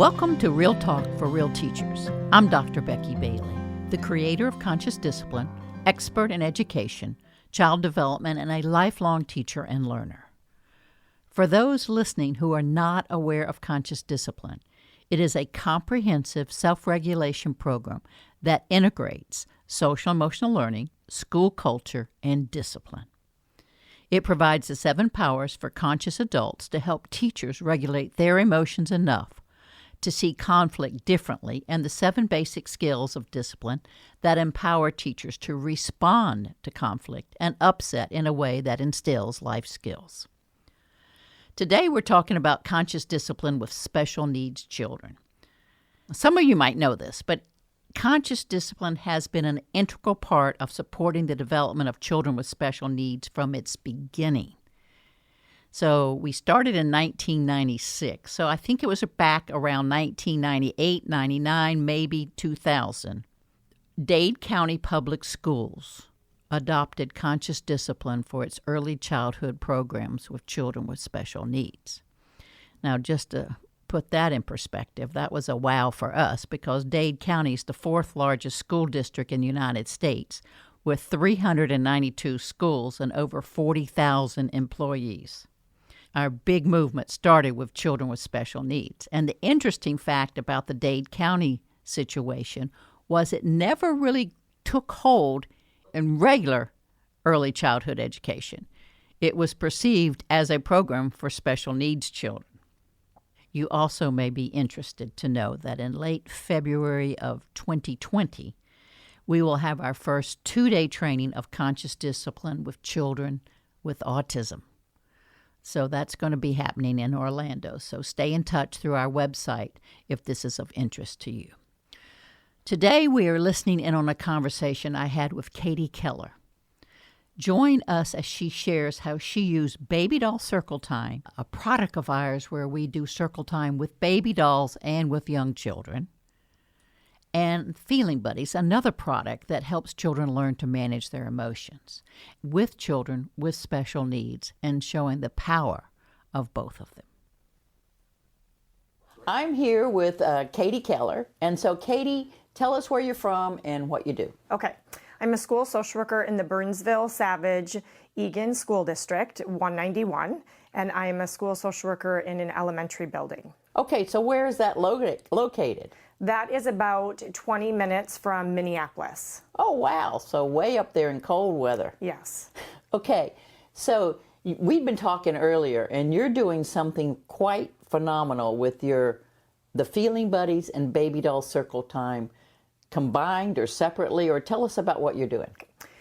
Welcome to Real Talk for Real Teachers. I'm Dr. Becky Bailey, the creator of Conscious Discipline, expert in education, child development, and a lifelong teacher and learner. For those listening who are not aware of Conscious Discipline, it is a comprehensive self-regulation program that integrates social emotional learning, school culture, and discipline. It provides the 7 powers for conscious adults to help teachers regulate their emotions enough to see conflict differently, and the 7 basic skills of discipline that empower teachers to respond to conflict and upset in a way that instills life skills. Today we're talking about conscious discipline with special needs children. Some of you might know this, but conscious discipline has been an integral part of supporting the development of children with special needs from its beginning. So we started in 1996, so I think it was back around 1998, 99, maybe 2000. Dade County Public Schools adopted conscious discipline for its early childhood programs with children with special needs. Now, just to put that in perspective, that was a wow for us because Dade County is the 4th largest school district in the United States with 392 schools and over 40,000 employees. Our big movement started with children with special needs. And the interesting fact about the Dade County situation was it never really took hold in regular early childhood education. It was perceived as a program for special needs children. You also may be interested to know that in late February of 2020, we will have our first 2-day training of conscious discipline with children with autism. So that's going to be happening in Orlando. So stay in touch through our website if this is of interest to you. Today we are listening in on a conversation I had with Katie Keller. Join us as she shares how she used Baby Doll Circle Time, a product of ours where we do circle time with baby dolls and with young children, and Feeling Buddies, another product that helps children learn to manage their emotions, with children with special needs and showing the power of both of them. I'm here with Katie Keller, and so Katie, tell us where you're from and what you do. Okay. I'm a school social worker in the Burnsville, Savage, Egan School District, 191, and I am a school social worker in an elementary building. Okay, so where is that located? That is about 20 minutes from Minneapolis. Oh, wow. So way up there in cold weather. Yes. Okay, so we've been talking earlier, and you're doing something quite phenomenal with the Feeling Buddies and Baby Doll Circle Time combined or separately, or tell us about what you're doing.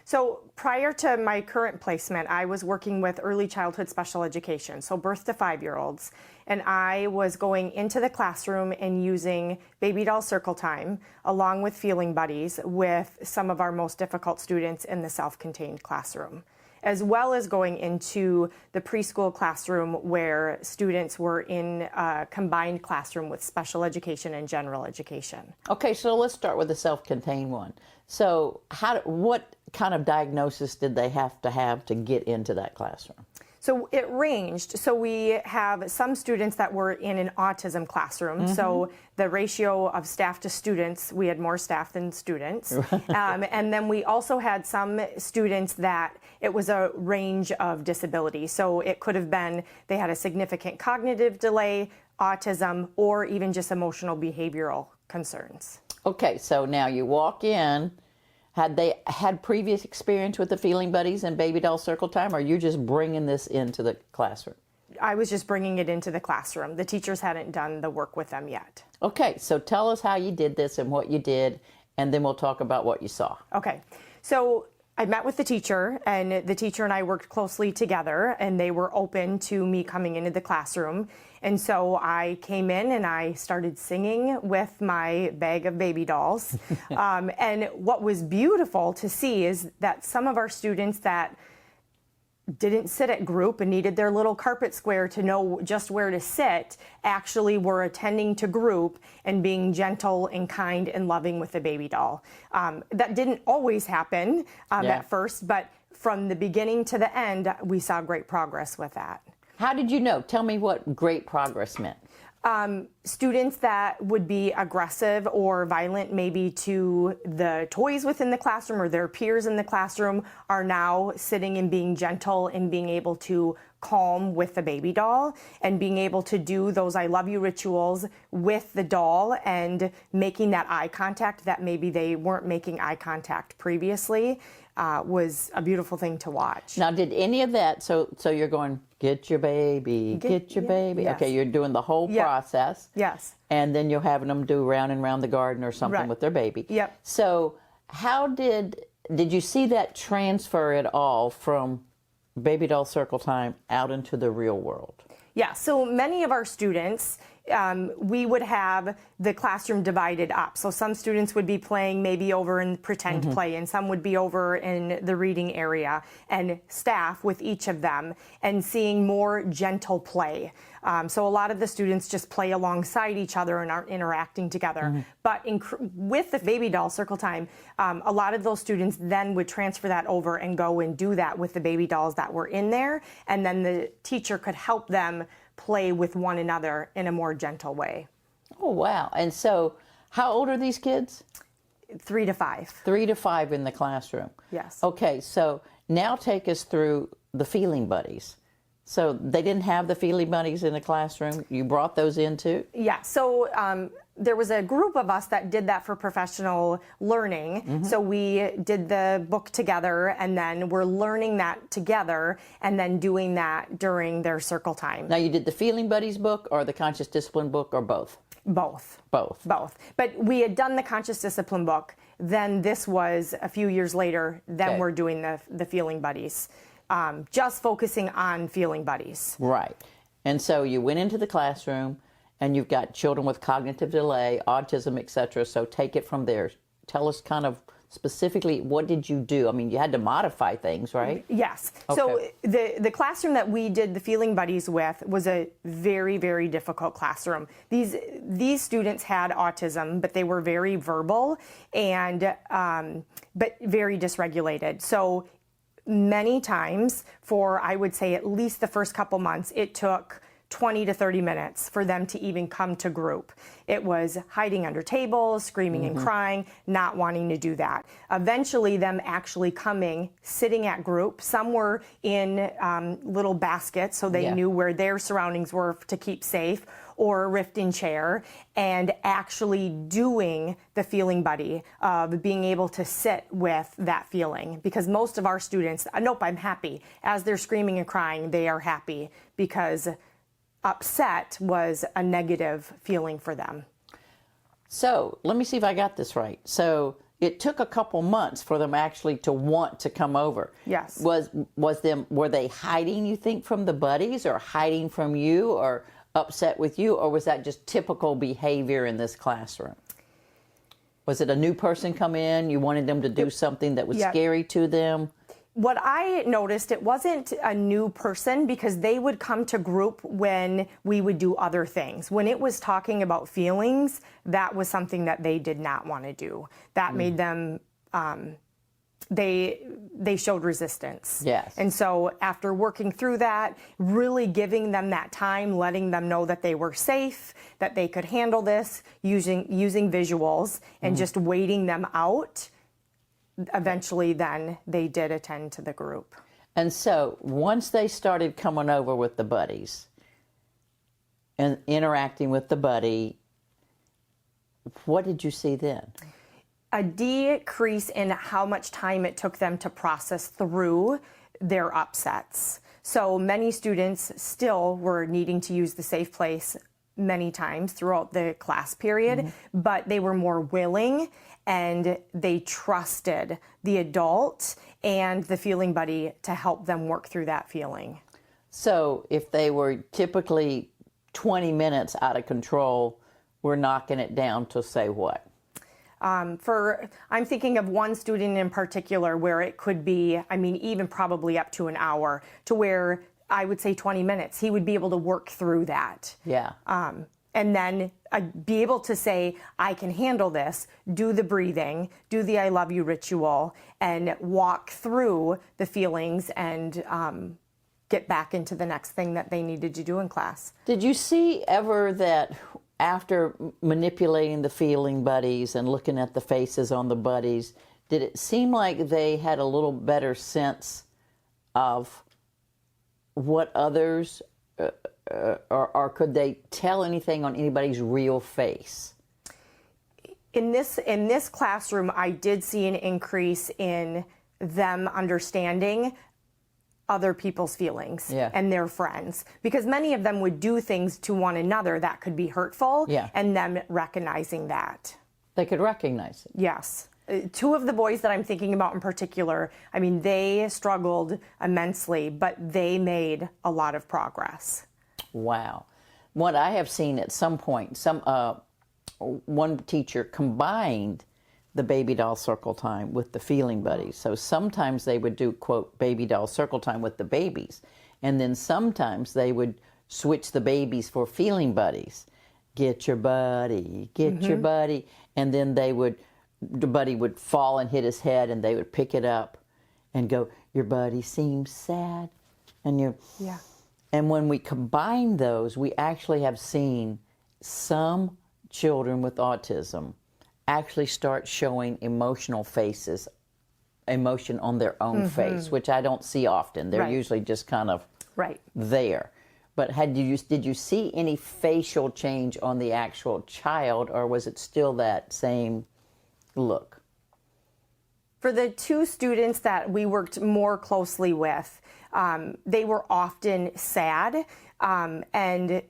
So prior to my current placement, I was working with early childhood special education, so birth to 5-year-olds, and I was going into the classroom and using Baby Doll Circle Time along with Feeling Buddies with some of our most difficult students in the self-contained classroom, as well as going into the preschool classroom where students were in a combined classroom with special education and general education. Okay, so let's start with the self-contained one. So what kind of diagnosis did they have to get into that classroom? So it ranged. So we have some students that were in an autism classroom. Mm-hmm. So the ratio of staff to students, we had more staff than students. And then we also had some students that it was a range of disability. So it could have been they had a significant cognitive delay, autism, or even just emotional behavioral concerns. Okay, so now you walk in. Had they had previous experience with the Feeling Buddies and Baby Doll Circle Time, or are you just bringing this into the classroom? I was just bringing it into the classroom. The teachers hadn't done the work with them yet. Okay, so tell us how you did this and what you did, and then we'll talk about what you saw. Okay, so I met with the teacher, and the teacher and I worked closely together, and they were open to me coming into the classroom. And so I came in and I started singing with my bag of baby dolls. And what was beautiful to see is that some of our students that didn't sit at group and needed their little carpet square to know just where to sit actually were attending to group and being gentle and kind and loving with the baby doll. That didn't always happen at first, but from the beginning to the end, we saw great progress with that. How did you know? Tell me what great progress meant. students that would be aggressive or violent maybe to the toys within the classroom or their peers in the classroom are now sitting and being gentle and being able to calm with the baby doll and being able to do those I love you rituals with the doll and making that eye contact that maybe they weren't making eye contact previously was a beautiful thing to watch. Now, did any of that, so you're going, get your baby, get your baby. Yes. Okay, you're doing the whole process. Yes. And then you're having them do round and round the garden or something Right. with their baby. Yep. So how did you see that transfer at all from baby doll circle time out into the real world? Yeah, so many of our students, we would have the classroom divided up. So some students would be playing maybe over in pretend play, and some would be over in the reading area, and staff with each of them, and seeing more gentle play. So a lot of the students just play alongside each other and aren't interacting together. But with the baby doll circle time, a lot of those students then would transfer that over and go and do that with the baby dolls that were in there, and then the teacher could help them play with one another in a more gentle way. Oh, wow. And so how old are these kids? 3 to 5. 3 to 5 in the classroom. Yes. Okay, so now take us through the feeling buddies. So they didn't have the feeling buddies in the classroom. You brought those in too? Yeah, so there was a group of us that did that for professional learning. So we did the book together, and then we're learning that together and then doing that during their circle time. Now, you did the feeling buddies book or the conscious discipline book or both? Both. Both. Both. But we had done the conscious discipline book. Then this was a few years later. Then Okay. we're doing the feeling buddies. Just focusing on feeling buddies. Right. And so you went into the classroom and you've got children with cognitive delay, autism, etc. So take it from there. Tell us kind of specifically, what did you do? I mean, you had to modify things, right? Yes. Okay. So the classroom that we did the feeling buddies with was a very, very difficult classroom. These students had autism, but they were very verbal and but very dysregulated. So many times for, I would say, at least the first couple months, it took 20 to 30 minutes for them to even come to group. It was hiding under tables, screaming and crying, not wanting to do that. Eventually, them actually coming, sitting at group. Some were in little baskets, so they knew where their surroundings were to keep safe, or a rifting chair, and actually doing the feeling buddy of being able to sit with that feeling. Because most of our students, nope, I'm happy. As they're screaming and crying, they are happy because upset was a negative feeling for them. So let me see if I got this right. So it took a couple months for them actually to want to come over. Yes. Were they hiding, you think, from the buddies, or hiding from you, or upset with you, or was that just typical behavior in this classroom? Was it a new person come in, you wanted them to do something that was scary to them? What I noticed, it wasn't a new person because they would come to group when we would do other things. When it was talking about feelings, that was something that they did not want to do. That made them, they showed resistance. Yes. And so after working through that, really giving them that time, letting them know that they were safe, that they could handle this, using visuals, and just waiting them out, eventually then they did attend to the group. And so once they started coming over with the buddies and interacting with the buddy, what did you see then? A decrease in how much time it took them to process through their upsets. So many students still were needing to use the safe place many times throughout the class period, but they were more willing and they trusted the adult and the feeling buddy to help them work through that feeling. So if they were typically 20 minutes out of control, we're knocking it down to, say, what? I'm thinking of one student in particular where it could be, I mean, even probably up to an hour, to where I would say 20 minutes. He would be able to work through that. Yeah. And then be able to say, I can handle this, do the breathing, do the I love you ritual, and walk through the feelings and get back into the next thing that they needed to do in class. Did you see ever that after manipulating the feeling buddies and looking at the faces on the buddies, did it seem like they had a little better sense of what others, or could they tell anything on anybody's real face? In this classroom, I did see an increase in them understanding other people's feelings and their friends, because many of them would do things to one another that could be hurtful, and them recognizing that. They could recognize it. Yes. Two of the boys that I'm thinking about in particular, I mean, they struggled immensely, but they made a lot of progress. Wow. What I have seen at some point, one teacher combined the baby doll circle time with the feeling buddies. So sometimes they would do, quote, baby doll circle time with the babies. And then sometimes they would switch the babies for feeling buddies. Get your buddy, get your buddy. And then the buddy would fall and hit his head, and they would pick it up and go, your buddy seems sad. And and when we combine those, we actually have seen some children with autism actually start showing emotional faces, emotion on their own face, which I don't see often. They're usually just kind of there. But did you see any facial change on the actual child, or was it still that same look? For the two students that we worked more closely with, they were often sad and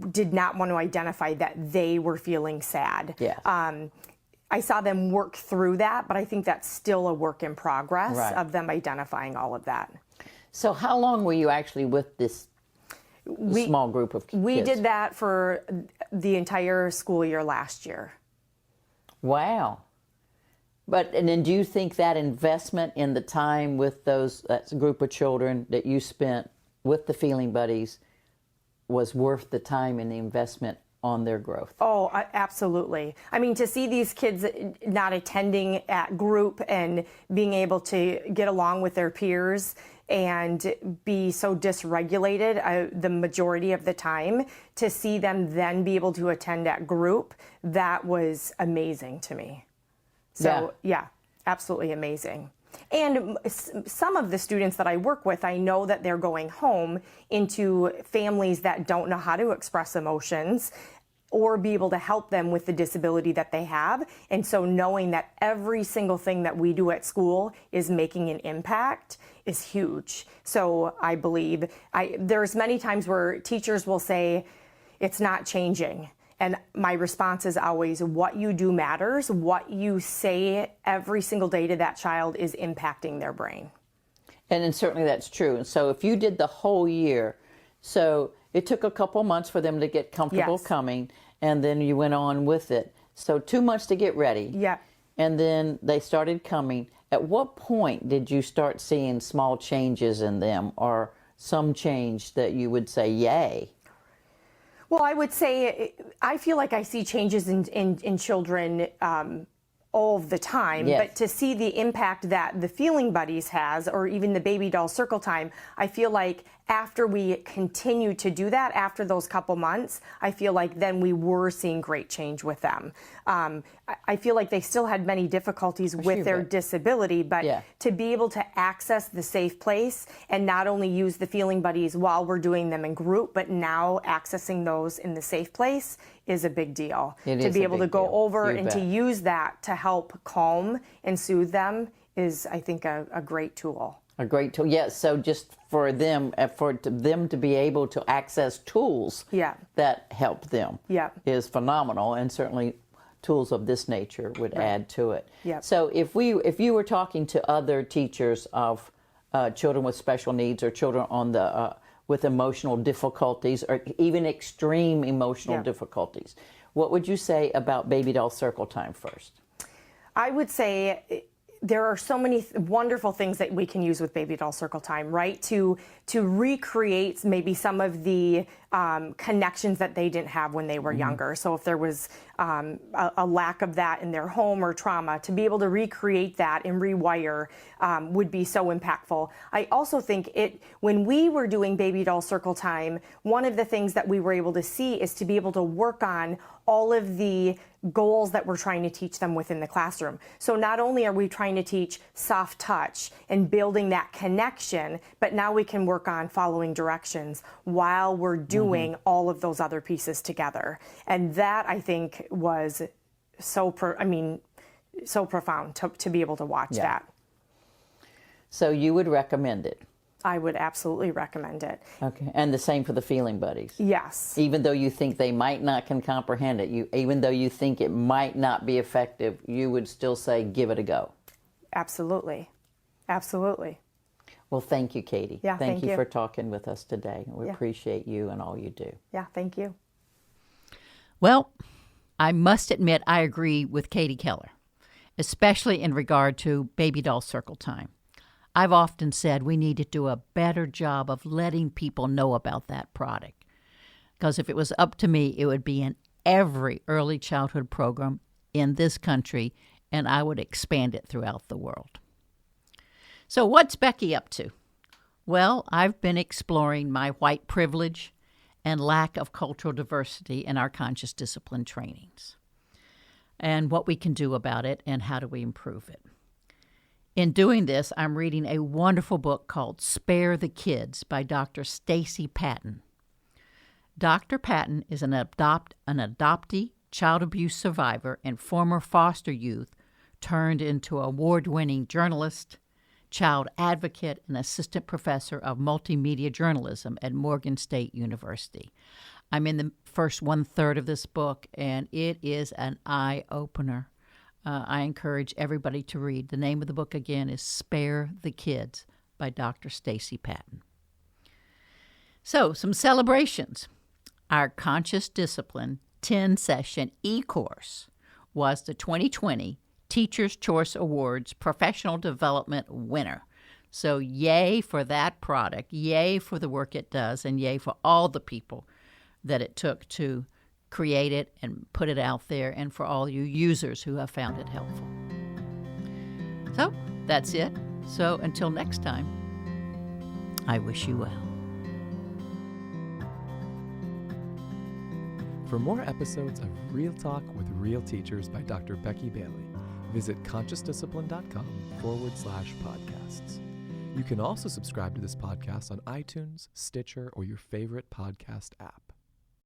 did not want to identify that they were feeling sad. Yes. I saw them work through that, but I think that's still a work in progress of them identifying all of that. So how long were you actually with this small group of kids? We did that for the entire school year last year. Wow. And then do you think that investment in the time with that group of children that you spent with the feeling buddies was worth the time and the investment on their growth? Oh, absolutely. I mean, to see these kids not attending at group and being able to get along with their peers and be so dysregulated the majority of the time, to see them then be able to attend at group, that was amazing to me. So, yeah, absolutely amazing. And some of the students that I work with, I know that they're going home into families that don't know how to express emotions or be able to help them with the disability that they have. And so knowing that every single thing that we do at school is making an impact is huge. So I believe there's many times where teachers will say, it's not changing. And my response is always, what you do matters. What you say every single day to that child is impacting their brain. And certainly that's true. And so if you did the whole year, so it took a couple months for them to get comfortable coming, and then you went on with it. So 2 months to get ready. Yeah. And then they started coming. At what point did you start seeing small changes in them, or some change that you would say, yay? Well, I would say I feel like I see changes in children all the time, but to see the impact that the feeling buddies has, or even the baby doll circle time, I feel like after we continue to do that, after those couple months, I feel like then we were seeing great change with them. I feel like they still had many difficulties with their disability, but to be able to access the safe place and not only use the feeling buddies while we're doing them in group, but now accessing those in the safe place is a big deal. To be able to go over and to use that to help calm and soothe them is, I think, a great tool. A great tool, yes. So just for them to be able to access tools that help them is phenomenal, and certainly tools of this nature would add to it. So if you were talking to other teachers of children with special needs, or children on the with emotional difficulties, or even extreme emotional difficulties, what would you say about baby doll circle time first? I would say there are so many wonderful things that we can use with baby doll circle time, right? To recreate maybe some of the connections that they didn't have when they were younger. So if there was a lack of that in their home or trauma, to be able to recreate that and rewire would be so impactful. I also think when we were doing baby doll circle time, one of the things that we were able to see is to be able to work on all of the goals that we're trying to teach them within the classroom. So not only are we trying to teach soft touch and building that connection, but now we can work on following directions while we're doing all of those other pieces together. And that, I think, was so profound to be able to watch that. So you would recommend it? I would absolutely recommend it. Okay, and the same for the feeling buddies? Yes. Even though you think they might not can comprehend it, even though you think it might not be effective, you would still say give it a go? Absolutely. Absolutely. Well, thank you, Katie. Yeah, thank you you for talking with us today. We appreciate you and all you do. Yeah, thank you. Well, I must admit I agree with Katie Keller, especially in regard to baby doll circle time. I've often said we need to do a better job of letting people know about that product. Because if it was up to me, it would be in every early childhood program in this country, and I would expand it throughout the world. So what's Becky up to? Well, I've been exploring my white privilege and lack of cultural diversity in our conscious discipline trainings, and what we can do about it and how do we improve it. In doing this, I'm reading a wonderful book called Spare the Kids by Dr. Stacy Patton. Dr. Patton is an adoptee, child abuse survivor, and former foster youth turned into award-winning journalist, child advocate, and assistant professor of multimedia journalism at Morgan State University. I'm in the first one-third of this book, and it is an eye-opener. I encourage everybody to read. The name of the book, again, is Spare the Kids by Dr. Stacy Patton. So, some celebrations. Our Conscious Discipline 10-session e-course was the 2020 Teacher's Choice Awards Professional Development winner. So, yay for that product, yay for the work it does, and yay for all the people that it took to create it and put it out there, and for all you users who have found it helpful. So that's it. So until next time, I wish you well. For more episodes of Real Talk with Real Teachers by Dr. Becky Bailey, visit consciousdiscipline.com/podcasts. You can also subscribe to this podcast on iTunes, Stitcher, or your favorite podcast app.